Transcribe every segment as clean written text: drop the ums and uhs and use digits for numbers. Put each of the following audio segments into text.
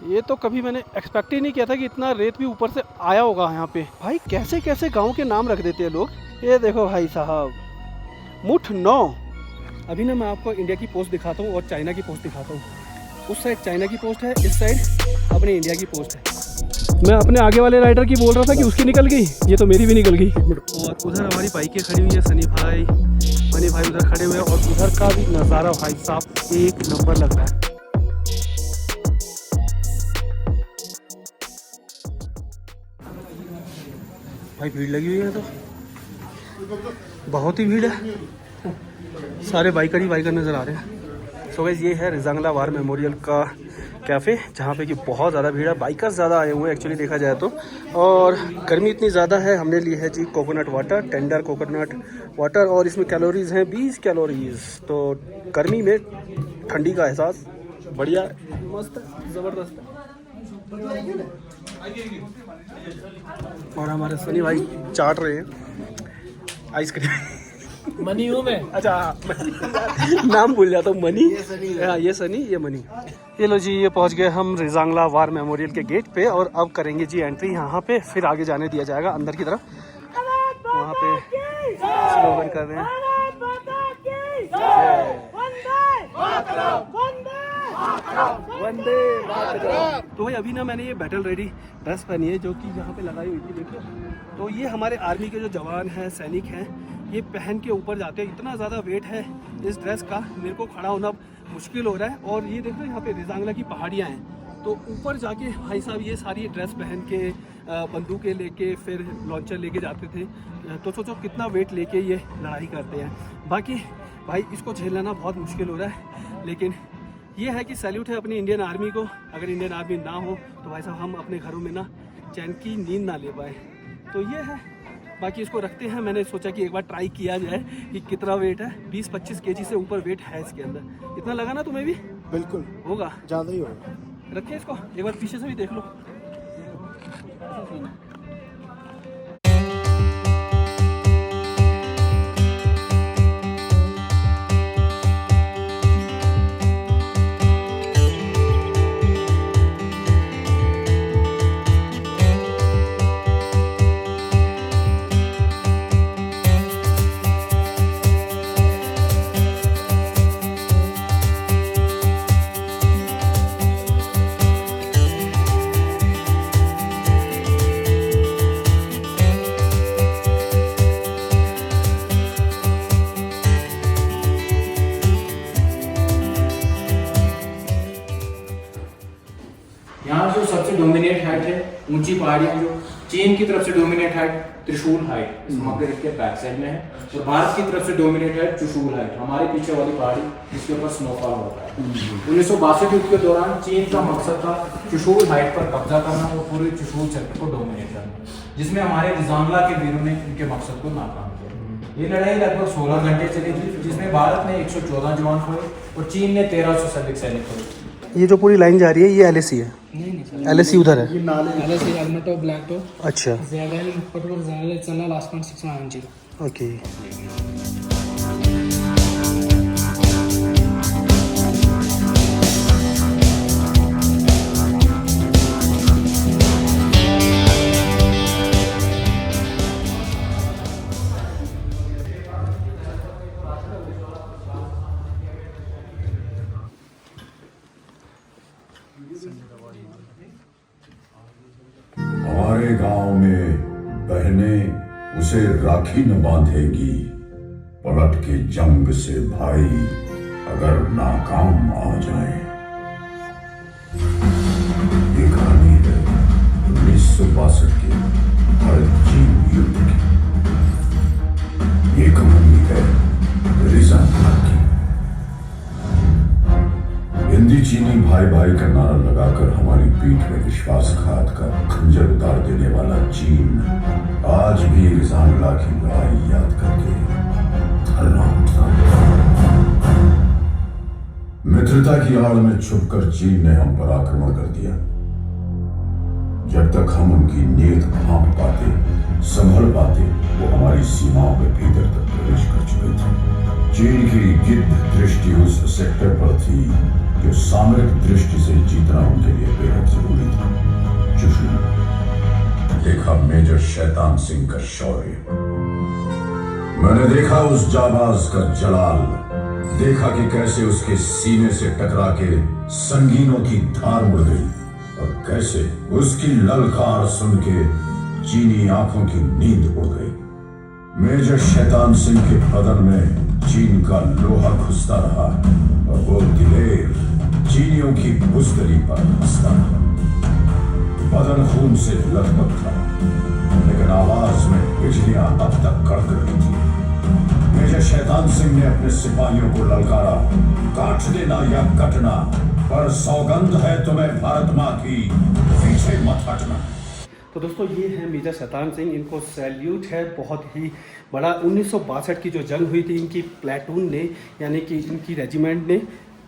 ये तो कभी मैंने एक्सपेक्ट ही नहीं किया था कि इतना रेत भी ऊपर से आया होगा यहाँ पे। भाई कैसे कैसे गांव के नाम रख देते हैं लोग। ये देखो भाई साहब, मुठ 9। अभी ना मैं आपको इंडिया की पोस्ट दिखाता हूँ और चाइना की पोस्ट दिखाता हूँ। उस साइड चाइना की पोस्ट है, इस साइड अपने इंडिया की पोस्ट है। मैं अपने आगे वाले राइडर की बोल रहा था कि उसकी निकल गई, ये तो मेरी भी निकल गई। और उधर हमारी बाइकें खड़ी हुई है, सनी भाई मनी भाई उधर खड़े हुए हैं, और उधर का भी नज़ारा भाई साहब एक नंबर लग रहा है। भाई भीड़ लगी हुई है, तो बहुत ही भीड़ है, सारे बाइकर ही बाइकर नज़र आ रहे हैं। सो गाइस, ये है रिजांगला वार मेमोरियल का कैफ़े, जहाँ पे कि बहुत ज़्यादा भीड़ है, बाइकर्स ज़्यादा आए हुए हैं एक्चुअली देखा जाए तो। और गर्मी इतनी ज़्यादा है, हमने ली है जी coconut water, tender coconut water, और इसमें कैलोरीज़ हैं 20 कैलोरीज़। तो गर्मी में ठंडी का एहसास बढ़िया, मस्त है, ज़बरदस्त है। और हमारे सनी भाई चाट रहे हैं आइसक्रीम। मनी हूँ मैं। अच्छा, नाम भूल जाता हूँ, मनी। हाँ, ये सनी, ये मनी। ये लो जी, ये पहुँच गए हम रिजांगला वार मेमोरियल के गेट पे, और अब करेंगे जी एंट्री यहाँ पे, फिर आगे जाने दिया जाएगा अंदर की तरफ। वहाँ पे स्लोगन कर रहे हैं, वंदे मातरम। तो भाई अभी ना मैंने ये बैटल रेडी ड्रेस पहनी है, जो कि यहाँ पे लगाई हुई थी, देखिए। तो ये हमारे आर्मी के जो जवान हैं, सैनिक हैं, ये पहन के ऊपर जाते हैं। इतना ज़्यादा वेट है इस ड्रेस का, मेरे को खड़ा होना मुश्किल हो रहा है। और ये देखो यहाँ पे रिजांगला की पहाड़ियाँ हैं, तो ऊपर जाके भाई साहब ये सारी ड्रेस पहन के बंदूकें लेके फिर लॉन्चर लेके जाते थे। तो सोचो कितना वेट लेके ये लड़ाई करते हैं। बाकी भाई इसको झेलना ना बहुत मुश्किल हो रहा है, लेकिन ये है कि सैल्यूट है अपनी इंडियन आर्मी को। अगर इंडियन आर्मी ना हो तो भाई साहब हम अपने घरों में ना चैन की नींद ना ले पाए। तो ये है, बाकी इसको रखते हैं। मैंने सोचा कि एक बार ट्राई किया जाए कि कितना वेट है। 20-25 kg से ऊपर वेट है इसके अंदर। इतना लगा ना तुम्हें भी? बिल्कुल होगा, ज़्यादा ही होगा। रखिए इसको, एक बार पीछे से भी देख लो। यहाँ जो सबसे डोमिनेट हाइट है, ऊंची पहाड़ियाँ जो चीन की तरफ से डोमिनेट हाइट त्रिशूल हाइट मकर के बैक साइड में है, और भारत की तरफ से डोमिनेट है त्रिशूल हाइट, हमारे पीछे वाली पहाड़ी जिसके ऊपर स्नोफॉल होता है। 1962 युद्ध के दौरान चीन का मकसद था त्रिशूल हाइट पर कब्जा करना और पूरे त्रिशूल क्षेत्र को डोमिनेट करना, जिसमें हमारे रिजांगला के वीरों ने इनके मकसद को नाकाम किया। ये लड़ाई लगभग 16 घंटे चली थी, जिसमें भारत ने 114 जवान खोए और चीन ने 1300 से अधिक सैनिक खोए। ये जो पूरी लाइन जा रही है ये LAC है? नहीं LAC उधर है। ब्लैक तो अच्छा, चला लास्ट पॉइंट 690। ओके। हमारे गांव में बहनें उसे राखी न बांधेगी, पलट के जंग से भाई अगर नाकाम आ जाए। ये कहानी है 1962 के भारत चीन युद्ध की। ये कहानी है रिजांगला की। हिंदी चीनी भाई भाई का नारा लगाकर हमारी पीठ में विश्वासघात का खंजर उतार देने वाला चीन आज भी रिजांगला की लड़ाई याद करके हल्ला उठता है। मित्रता की आड़ में छुपकर चीन ने हम पर आक्रमण कर दिया। जब तक हम उनकी नीयत भांप पाते, संभल पाते, वो हमारी सीमाओं के भीतर तक प्रवेश कर चुके थे। चीन की गिद्ध दृष्टि उस सेक्टर पर थी जो सामरिक दृष्टि से जीतना उनके लिए बेहद जरूरी था। चुशू देखा मेजर शैतान सिंह का शौर्य, मैंने देखा उस जाबाज का जलाल, देखा कि कैसे उसके सीने से टकरा के संगीनों की धार उड़ गई और कैसे उसकी ललकार सुन के चीनी आंखों की नींद उड़ गई। मेजर शैतान सिंह के बदन में चीन का लोहा घुसता रहा और वो दिलेर चीनियों की बुजदली पर हंसता रहा। बदन खून से लथपथ था, लेकिन आवाज में बिजलियां अब तक कड़क रही थी। मेजर शैतान सिंह ने अपने सिपाहियों को ललकारा, काट देना या कटना, पर सौगंध है तुम्हें भारत मां की, पीछे मत हटना। तो दोस्तों ये है मेजर शैतान सिंह, इनको सैल्यूट है। बहुत ही बड़ा 1962 की जो जंग हुई थी, इनकी प्लेटून ने यानी कि इनकी रेजिमेंट ने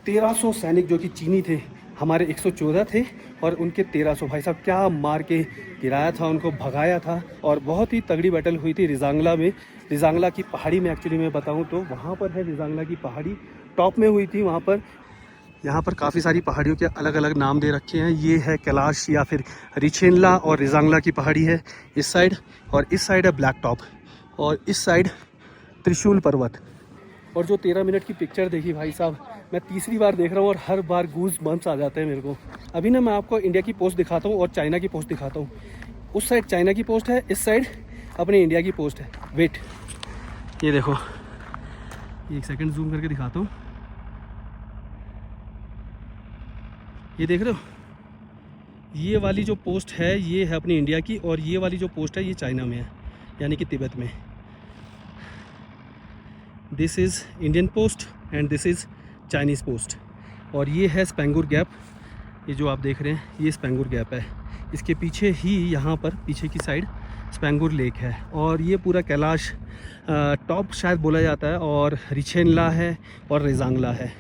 1300 सैनिक जो कि चीनी थे, हमारे 114 थे और उनके 1300, भाई साहब क्या मार के गिराया था, उनको भगाया था। और बहुत ही तगड़ी बैटल हुई थी रिजांगला में, रिजांगला की पहाड़ी में। एक्चुअली मैं बताऊं तो वहाँ पर है रिजांगला की पहाड़ी, टॉप में हुई थी वहाँ पर। यहाँ पर काफ़ी सारी पहाड़ियों के अलग अलग नाम दे रखे हैं। ये है कैलाश या फिर रिछेनला और रिजांगला की पहाड़ी है इस साइड, और इस साइड है ब्लैक टॉप, और इस साइड त्रिशूल पर्वत। और जो 13 मिनट की पिक्चर देखी भाई साहब, मैं तीसरी बार देख रहा हूँ और हर बार गूज बम्प्स आ जाते हैं मेरे को। अभी ना मैं आपको इंडिया की पोस्ट दिखाता हूँ और चाइना की पोस्ट दिखाता हूँ। उस साइड चाइना की पोस्ट है, इस साइड अपने इंडिया की पोस्ट है। वेट, ये देखो, एक सेकंड जूम करके दिखाता हूँ। ये देख रहे हो, ये वाली जो पोस्ट है ये है अपनी इंडिया की, और ये वाली जो पोस्ट है ये चाइना में है, यानी कि तिब्बत में। This is Indian post and this is Chinese post. और ये है स्पेंगुर गैप, ये जो आप देख रहे हैं ये स्पेंगुर गैप है। इसके पीछे ही यहाँ पर पीछे की साइड स्पेंगुर लेक है। और ये पूरा कैलाश टॉप शायद बोला जाता है, और रिछेनला है और रिजांगला है,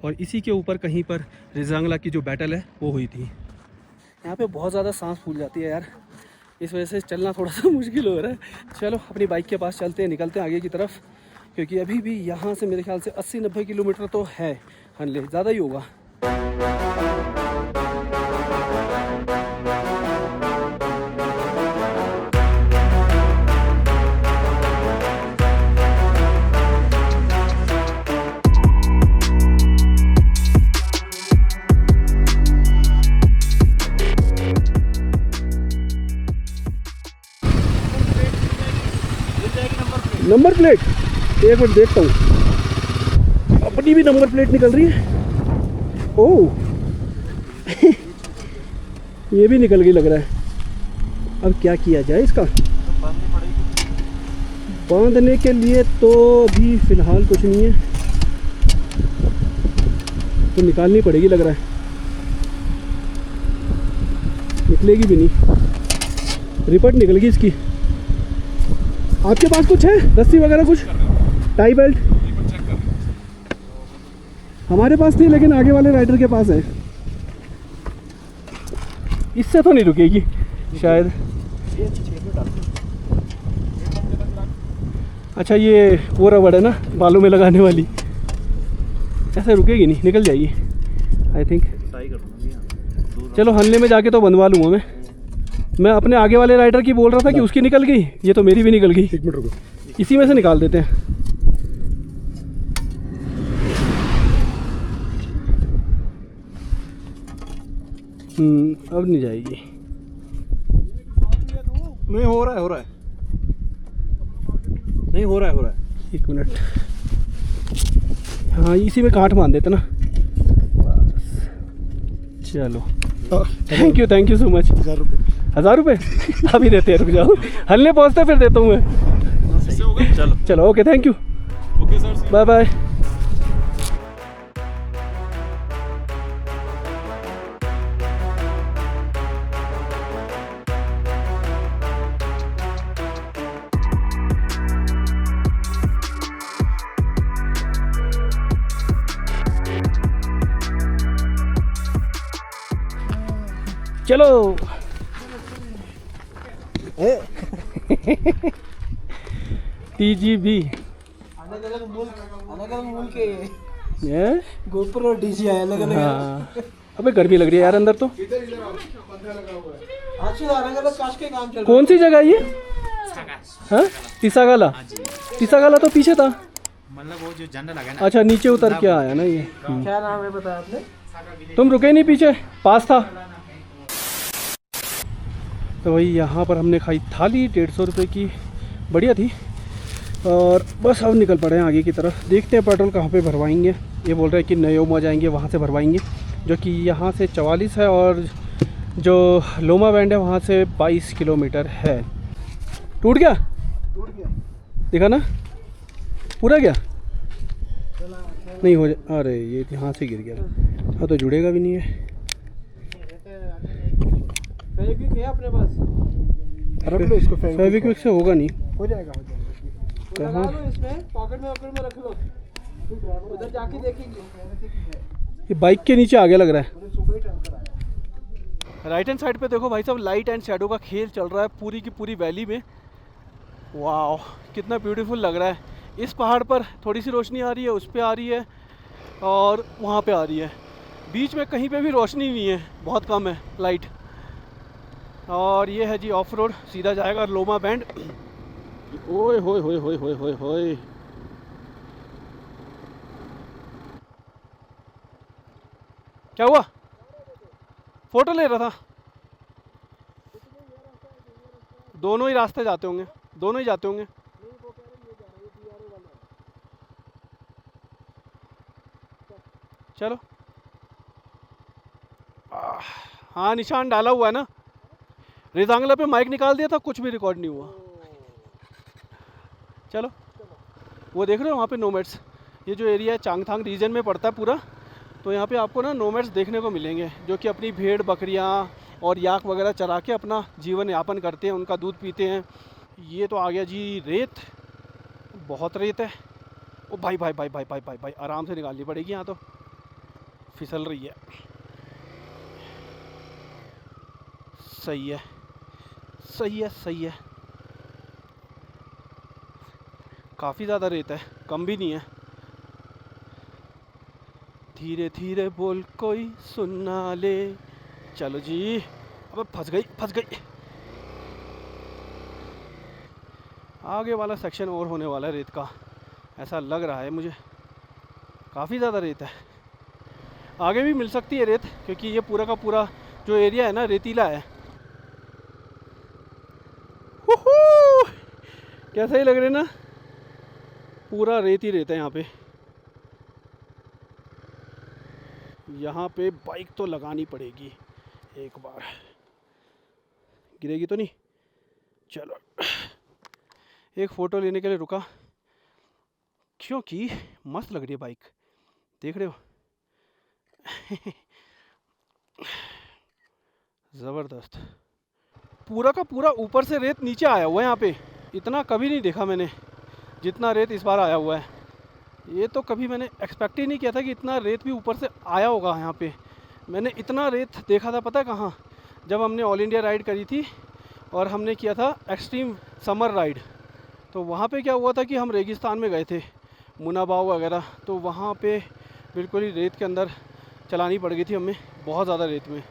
और इसी के ऊपर कहीं पर रिजांगला की जो बैटल है वो हुई थी। यहाँ पे बहुत ज़्यादा सांस फूल जाती है यार, इस वजह से चलना थोड़ा सा मुश्किल हो रहा है। चलो अपनी बाइक के पास चलते हैं, निकलते हैं आगे की तरफ, क्योंकि अभी भी यहाँ से मेरे ख्याल से 80-90 किलोमीटर तो है, हनले ज़्यादा ही होगा। नंबर प्लेट एक मिनट देखता हूँ, अपनी भी नंबर प्लेट निकल रही है। ओह ये भी निकल गई लग रहा है। अब क्या किया जाए इसका, बांधने के लिए तो अभी फ़िलहाल कुछ नहीं है, तो निकालनी पड़ेगी लग रहा है, निकलेगी भी नहीं, रिपट निकल गई इसकी। आपके पास कुछ है, रस्सी वगैरह कुछ, टाई बेल्ट? हमारे पास नहीं, लेकिन आगे वाले राइडर के पास है। इससे तो नहीं रुकेगी शायद। अच्छा ये वो रबड़ है ना बालों में लगाने वाली, ऐसे रुकेगी नहीं, निकल जाएगी आई थिंक। चलो हल्ले में जाके तो बनवा लूँगा मैं अपने आगे वाले राइडर की बोल रहा था कि उसकी निकल गई, ये तो मेरी भी निकल गई। एक मिनट रुको, इसी में से निकाल देते हैं। अब नहीं जाएगी। नहीं हो रहा है, नहीं हो रहा है। एक मिनट, हाँ इसी में काट बांध देते ना। चलो थैंक यू सो मच। 1000 रुपये अभी देते हैं, रुक जाओ, हल्ले पहुँचते फिर देता हूँ मैं। चलो okay, thank you, okay sir, bye bye. चलो TGB अलग अलग मुल्क के ये गोप्रो डीजे आया लगा हाँ। अबे गर्मी लग रही है यार अंदर तो। काश के काम चल कौन सी जगह है ये? हाँ तीसागाला। तीसागाला तो पीछे था, मतलब वो जो झंडा लगा ना। अच्छा नीचे उतर के आया ना ये। क्या नाम है बताया आपने? तुम रुके नहीं, पीछे पास था। तो वही यहाँ पर हमने खाई थाली 150 रुपये की, बढ़िया थी। और बस अब निकल पड़े हैं आगे की तरफ। देखते हैं पेट्रोल कहाँ पे भरवाएंगे। ये बोल रहे हैं कि नयोमा जाएंगे, वहाँ से भरवाएंगे, जो कि यहाँ से 44 है, और जो लोमा बैंड है वहाँ से 22 किलोमीटर है। टूट गया? देखा ना पूरा गया नहीं हो जा। अरे ये यहाँ से गिर गया। हाँ तो जुड़ेगा भी नहीं है। फेविक्विक है अपने पास? रख लो इसको, फेविक्विक से होगा नहीं। हो जाएगा कहाँ? लगा लो इसमें, पॉकेट में रख लो, उधर जाके देखेंगे। ये बाइक के नीचे आगे लग रहा है। राइट हैंड साइड पे देखो भाई साहब, लाइट एंड शैडो का खेल चल रहा है पूरी की पूरी वैली में। वाह कितना ब्यूटीफुल लग रहा है। इस पहाड़ पर थोड़ी सी रोशनी आ रही है, उस पे आ रही है, और वहाँ पे आ रही है। बीच में कहीं पे भी रोशनी नहीं है, बहुत कम है लाइट। और ये है जी ऑफ रोड, सीधा जाएगा लोमा बैंड। ओए होए होए होए होए होए होए। क्या हुआ? फोटो ले रहा था। दोनों ही रास्ते जाते होंगे, दोनों ही जाते होंगे। चलो हाँ निशान डाला हुआ है ना। रेजांगला पे माइक निकाल दिया था, कुछ भी रिकॉर्ड नहीं हुआ। चलो वो देख रहे हो वहाँ पे नोमैड्स, ये जो एरिया है चांगथांग रीजन में पड़ता है पूरा। तो यहाँ पे आपको ना नोमैड्स देखने को मिलेंगे, जो कि अपनी भेड़ बकरियाँ और याक वगैरह चरा के अपना जीवन यापन करते हैं, उनका दूध पीते हैं। ये तो आ गया जी रेत, बहुत रेत है। ओ भाई भाई भाई भाई भाई भाई भाई आराम से निकालनी पड़ेगी, यहाँ तो फिसल रही है। सही है सही है सही है। काफ़ी ज़्यादा रेत है, कम भी नहीं है। धीरे धीरे बोल कोई सुनना ले। चलो जी, अबे फंस गई। आगे वाला सेक्शन और होने वाला है रेत का, ऐसा लग रहा है मुझे। काफ़ी ज़्यादा रेत है, आगे भी मिल सकती है रेत, क्योंकि ये पूरा का पूरा जो एरिया है ना रेतीला है। कैसा ही लग रहा है ना, पूरा रेत ही रेत है यहाँ पे। यहाँ पे बाइक तो लगानी पड़ेगी एक बार, गिरेगी तो नहीं। चलो एक फ़ोटो लेने के लिए रुका, क्योंकि मस्त लग रही है बाइक, देख रहे हो। ज़बरदस्त, पूरा का पूरा ऊपर से रेत नीचे आया हुआ है यहाँ पे। इतना कभी नहीं देखा मैंने जितना रेत इस बार आया हुआ है। ये तो कभी मैंने एक्सपेक्ट ही नहीं किया था कि इतना रेत भी ऊपर से आया होगा यहाँ पे। मैंने इतना रेत देखा था पता है कहाँ, जब हमने ऑल इंडिया राइड करी थी और हमने किया था एक्सट्रीम समर राइड। तो वहाँ पे क्या हुआ था कि हम रेगिस्तान में गए थे, मुनाबाव वगैरह, तो वहाँ पे बिल्कुल ही रेत के अंदर चलानी पड़ गई थी हमें, बहुत ज़्यादा रेत में।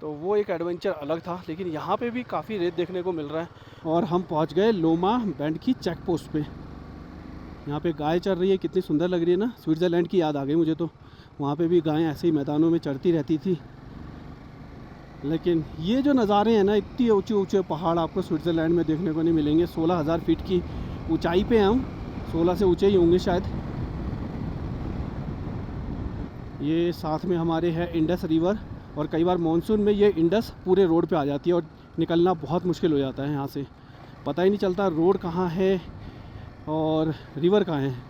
तो वो एक एडवेंचर अलग था। लेकिन यहाँ पे भी काफ़ी रेत देखने को मिल रहा है। और हम पहुँच गए लोमा बैंड की चेक पोस्ट पे। यहाँ पे गाय चर रही है, कितनी सुंदर लग रही है ना। स्विट्ज़रलैंड की याद आ गई मुझे तो। वहाँ पे भी गायें ऐसे ही मैदानों में चरती रहती थी। लेकिन ये जो नज़ारे हैं ना, इतनी ऊंचे ऊंचे पहाड़ आपको स्विट्ज़रलैंड में देखने को नहीं मिलेंगे। 16,000 फीट की ऊंचाई पे हैं हम, 16 से ऊंचे ही होंगे शायद। ये साथ में हमारे है इंडस रिवर, और कई बार मानसून में ये इंडस पूरे रोड पे आ जाती है और निकलना बहुत मुश्किल हो जाता है यहाँ से। पता ही नहीं चलता रोड कहाँ है और रिवर कहाँ है।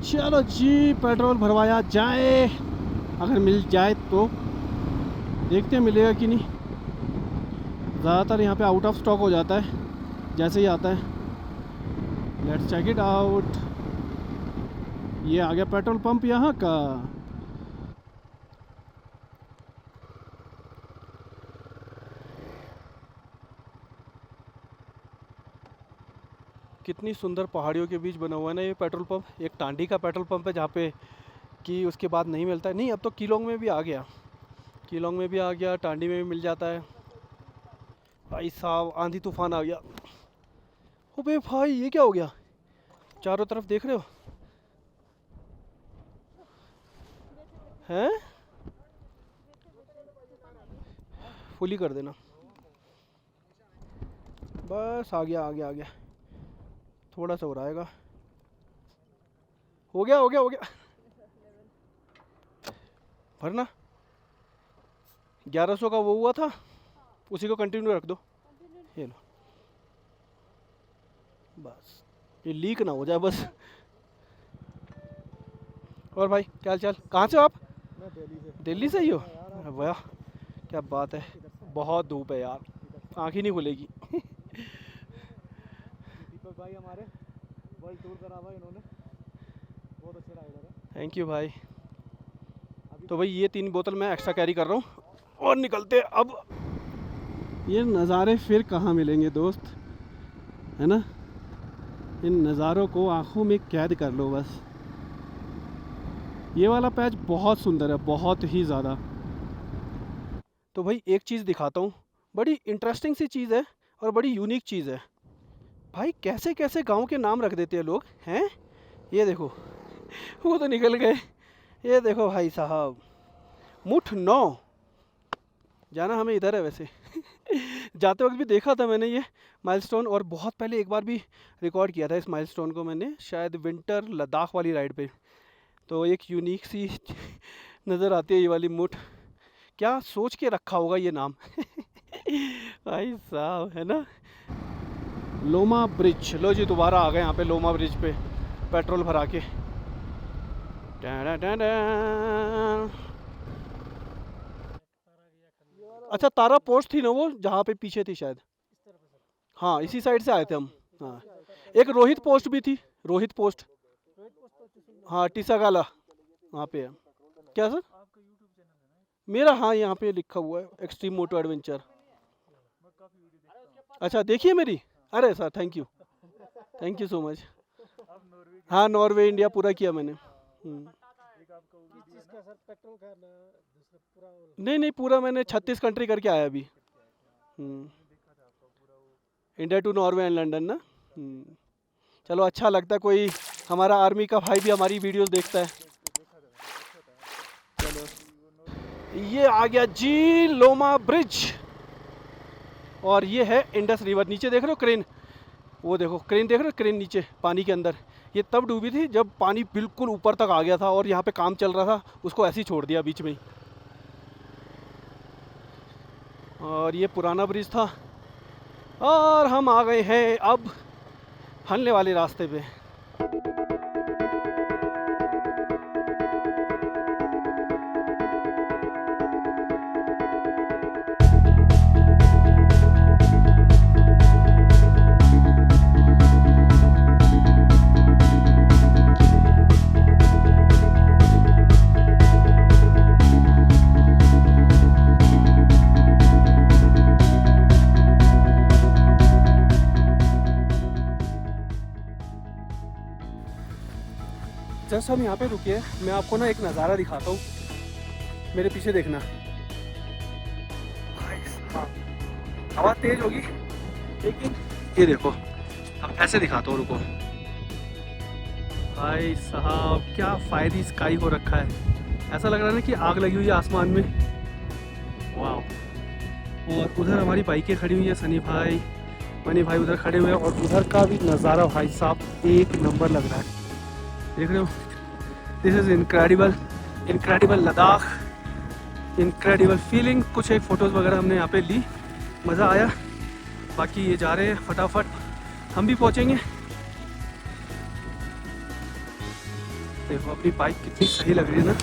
चलो जी, पेट्रोल भरवाया जाए, अगर मिल जाए तो। देखते हैं मिलेगा कि नहीं। ज़्यादातर यहाँ पे आउट ऑफ स्टॉक हो जाता है जैसे ही आता है। Let's check it out. ये आ गया पेट्रोल पंप यहाँ का। कितनी सुंदर पहाड़ियों के बीच बना हुआ है ना ये पेट्रोल पंप। एक टांडी का पेट्रोल पंप है जहाँ पे कि उसके बाद नहीं मिलता है। नहीं, अब तो कीलोंग में भी आ गया, कीलोंग में भी आ गया, टांडी में भी मिल जाता है। भाई साहब आंधी तूफान आ गया। ओ बे भाई ये क्या हो गया? चारों तरफ देख रहे हो हैं? फुली कर देना बस। आ गया आ गया आ गया, थोड़ा सा हो रहेगा। हो गया हो गया हो गया। भरना 1100 का वो हुआ था, उसी को कंटिन्यू रख दो। ये लो बस, ये लीक ना हो जाए बस। और भाई क्या हाल चाल? कहाँ से हो आप? मैं दिल्ली से। दिल्ली से ही हो? वाह क्या बात है। बहुत धूप है यार, आँख ही नहीं खुलेगी। दीपक भाई हमारे वर्ल्ड टूर करा हुआ इन्होंने, बहुत अच्छा राइडर है। थैंक यू भाई। तो भाई ये 3 बोतल मैं एक्स्ट्रा कैरी कर रहा हूँ और निकलते अब। ये नज़ारे फिर कहाँ मिलेंगे दोस्त, है ना? इन नज़ारों को आँखों में कैद कर लो बस। ये वाला पैच बहुत सुंदर है, बहुत ही ज़्यादा। तो भाई एक चीज़ दिखाता हूँ, बड़ी इंटरेस्टिंग सी चीज़ है और बड़ी यूनिक चीज़ है। भाई कैसे कैसे गांव के नाम रख देते हैं लोग, हैं? ये देखो वो तो निकल गए। ये देखो भाई साहब, मुठ 9 जाना हमें इधर है वैसे। जाते वक्त भी देखा था मैंने ये माइलस्टोन, और बहुत पहले एक बार भी रिकॉर्ड किया था इस माइलस्टोन को मैंने, शायद विंटर लद्दाख वाली राइड पे। तो एक यूनिक सी नज़र आती है ये वाली मुठ। क्या सोच के रखा होगा ये नाम। भाई साहब, है ना? लोमा ब्रिज, लो जी दोबारा आ गए यहाँ पे लोमा ब्रिज पे पेट्रोल भरा के। अच्छा तारा पोस्ट थी ना वो, जहाँ पे पीछे थी शायद। हाँ इसी साइड से आए थे हम। हाँ एक रोहित पोस्ट भी थी, रोहित पोस्ट। हाँ टीसागाला वहाँ पे है। क्या सर? मेरा हाँ यहाँ पे लिखा हुआ है एक्सट्रीम मोटो एडवेंचर। अच्छा देखिए मेरी। अरे sir thank you so much. हाँ नॉर्वे इंडिया पूरा किया मैंने। नहीं पूरा मैंने 36 कंट्री करके आया अभी। India to Norway and London ना। चलो अच्छा लगता है, कोई हमारा आर्मी का भाई भी हमारी वीडियोस देखता है। चलो ये आ गया जी लोमा ब्रिज, और ये है इंडस रिवर। नीचे देख रहे हो क्रेन, वो देखो क्रेन देख रहे हो, क्रेन नीचे पानी के अंदर। ये तब डूबी थी जब पानी बिल्कुल ऊपर तक आ गया था और यहाँ पे काम चल रहा था, उसको ऐसे ही छोड़ दिया बीच में ही। और ये पुराना ब्रिज था, और हम आ गए हैं अब हनले वाले रास्ते पे। जस्ट हम यहाँ पे रुके हैं, मैं आपको ना एक नज़ारा दिखाता हूँ, मेरे पीछे देखना। हवा तेज होगी लेकिन ये देखो, अब ऐसे दिखाता हूँ, रुको। भाई साहब क्या फायदी स्काई हो रखा है, ऐसा लग रहा है ना कि आग लगी हुई है आसमान में। वाह। और उधर हमारी बाइकें खड़ी हुई है, सनी भाई मनी भाई उधर खड़े हुए हैं, और उधर का भी नज़ारा भाई साहब एक नंबर लग रहा है, देख रहे हो? This is incredible Ladakh, incredible feeling. कुछ एक फ़ोटोज़ वगैरह हमने यहाँ पे ली, मज़ा आया। बाकी ये जा रहे हैं फटाफट, हम भी पहुँचेंगे। देखो अपनी बाइक कितनी सही लग रही है ना।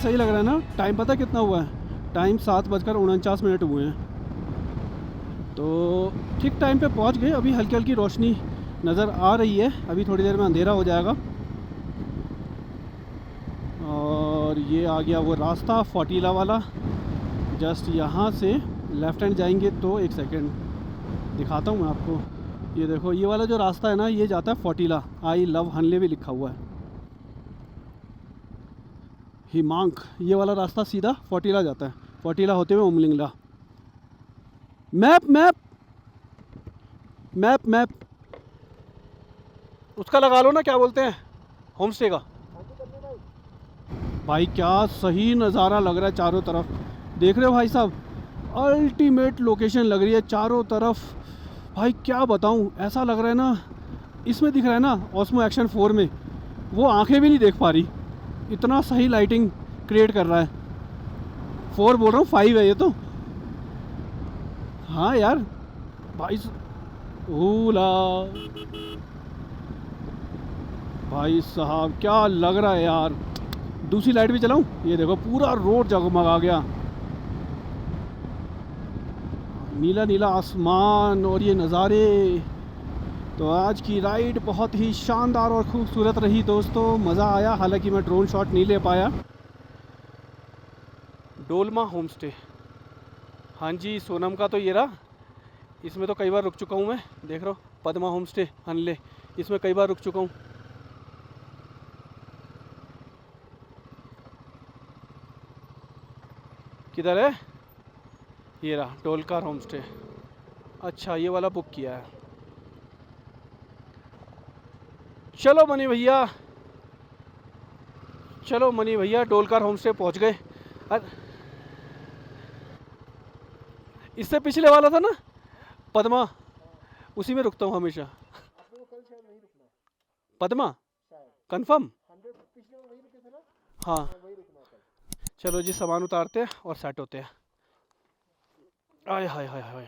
सही लग रहा है ना। टाइम पता कितना हुआ है? टाइम 7:49 हुए हैं। तो ठीक टाइम पे पहुंच गए। अभी हल्की हल्की रोशनी नज़र आ रही है, अभी थोड़ी देर में अंधेरा हो जाएगा। और ये आ गया वो रास्ता फोर्टीला वाला। जस्ट यहाँ से लेफ़्ट हैंड जाएंगे तो एक सेकेंड दिखाता हूँ मैं आपको। ये देखो, ये वाला जो रास्ता है ना, ये जाता है फोर्टीला। आई लव हनले भी लिखा हुआ है। हिमांक, ये वाला रास्ता सीधा फोर्टीला जाता है, फोर्टीला होते हुए Umling La. Map map map map उसका लगा लो ना, क्या बोलते हैं, होम स्टे का। भाई क्या सही नज़ारा लग रहा है चारों तरफ। देख रहे हो भाई साहब, अल्टीमेट लोकेशन लग रही है चारों तरफ। भाई क्या बताऊं, ऐसा लग रहा है ना, इसमें दिख रहा है ना ऑस्मो एक्शन 4 में, वो आंखें भी नहीं देख पा रही, इतना सही लाइटिंग क्रिएट कर रहा है। 4 बोल रहा हूँ, 5 है ये तो। हाँ यार भाई, ओला भाई साहब क्या लग रहा है यार। दूसरी लाइट भी चलाऊं? ये देखो पूरा रोड जगमगा गया, नीला नीला आसमान और ये नज़ारे। तो आज की राइड बहुत ही शानदार और खूबसूरत रही दोस्तों, मज़ा आया। हालांकि मैं ड्रोन शॉट नहीं ले पाया। डोलमा होम स्टे, हाँ जी सोनम का तो ये रहा। इसमें तो कई बार रुक चुका हूँ मैं, देख रहा हूँ पद्मा होम स्टे हनले, इसमें कई बार रुक चुका हूँ। किधर है? ये रहा डोलकार होम स्टे। अच्छा ये वाला बुक किया है। चलो मनी भैया, चलो मनी भैया, डोलकार होम स्टे पहुँच गए। इससे पिछले वाला था ना पद्मा, उसी में रुकता हूँ हमेशा। पद्मा कंफर्म? हाँ चलो जी, सामान उतारते हैं और सेट होते हैं। आय हाय हाय हाय।